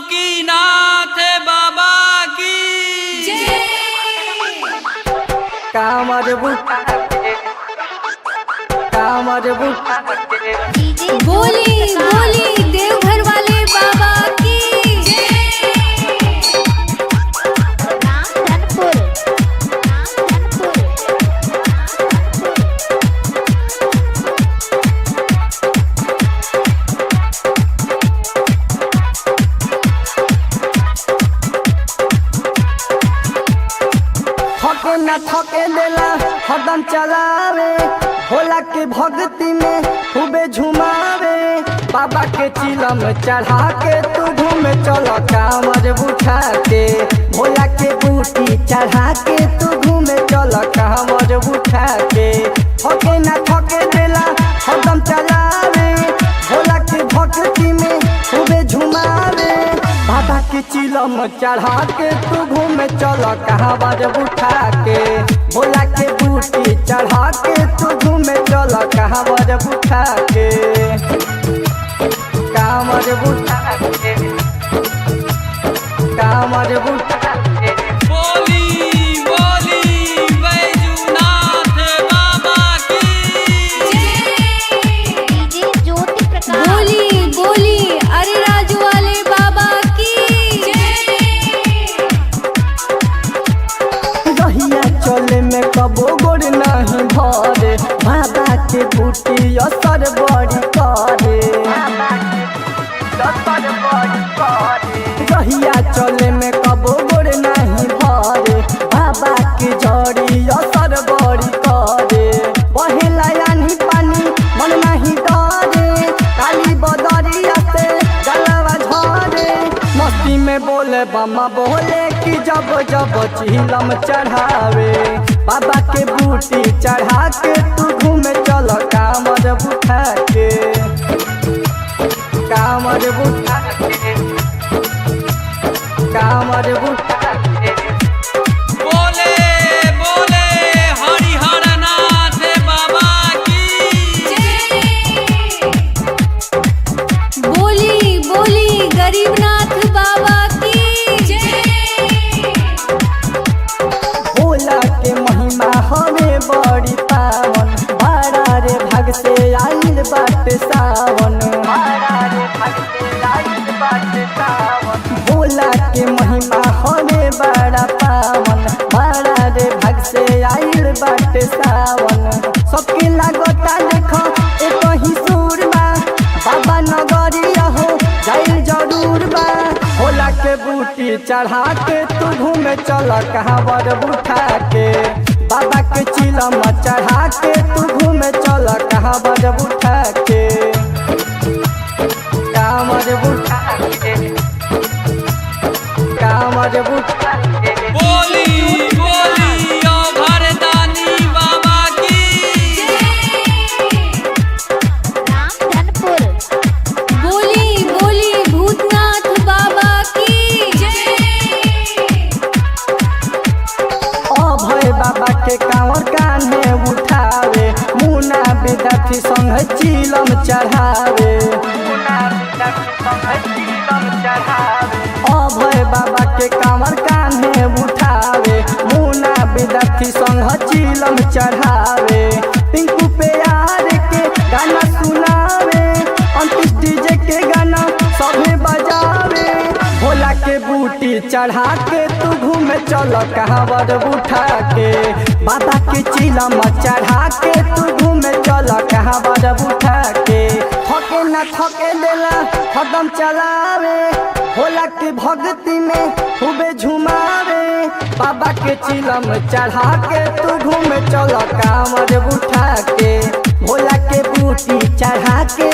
बासुकीनाथ बाबा की कामर बुठा बोली बोली देवघर वाले बाबा की थके न थके देला हरदम चलावे भोला के भक्ति में खूबे झुमावे बाबा के चिलम चढ़ा के तू घूमे चलो कामर बुठा के भोला के बूटी चढ़ा के तू घूमे चलो कामर बुठा के थके न थके देला हरदम चलावे भोला के भक्ति में खूबे झुमावे बाबा के चिलम चढ़ा के तू घूमे चलो कामर बुठा के भोला के बूटी चढ़ा के तू घूमे चलो कामर बुठा के कामर बुठा के कामर बुठा के बोली बोली बैजूनाथ बाबा की बोली बोली अरे राजू वाले बाबा की रहिया चले में कबो गोड़ नहीं भरे बाबा के बूटी असर बड़ी करे रहिया चले में कबो गोड़ नहीं भरे बाबा के जड़ी असर बड़ी करे बहेला यानी पानी मन नहीं डरे काली बदरिया से गलवा झरे मस्ती में बोले बामा बोले कि जब जब चिलम चढ़ावे बाबा के बूटी चढ़ा के तू घूमे चलो कामर बुठा के कामर बुठा के कामर बुठा के बोले बोले हरिहरनाथ बाबा की बोली बोली गरीबनाथ बाबा की भोला के महिमा हमें बड़ी पावन बड़ा रे भग से आइल बाट सावन भोला के महिमा हमें बड़ा पावन बड़ा रे भग से आइल बाट सावन सबके लागता देखो एक ही सुर बा बाबा नगरिया हो जाइल जरूर बा भोला के बूटी चढ़ा के तू घूमे चलो कांवर बुठा के बाबा के चिलम चढ़ा के तू घूमे चलो कांवर बुठा के कांवर बुठा के कांवर बुठा के बोली बोली भरदानी बाबा की बोली बोली भूतनाथ बाबा की ओ भय बाबा के कांवर कान्हे उठावे मुना विद्यार्थी संग चिलम चढ़ावे ओ भय बाबा के कांवर कान्हे उठावे मुना विद्यार्थी संग चिलम चढ़ावे पिंकू प्यार के गाना सुनावे 29 डीजे के गाना सभे बजावे भोला के बूटी चढ़ा के तू घूमे चलो कांवर बुठा के बाबा के चिलम चढ़ा के तू घूमे चलो कांवर बुठा के थके न थके देला हरदम चलावे भोला के भक्ति में खूबे झुमावे बाबा के चिलम चढ़ा के तू घूमे चलो कांवर बुठा के भोला के बूटी चढ़ा के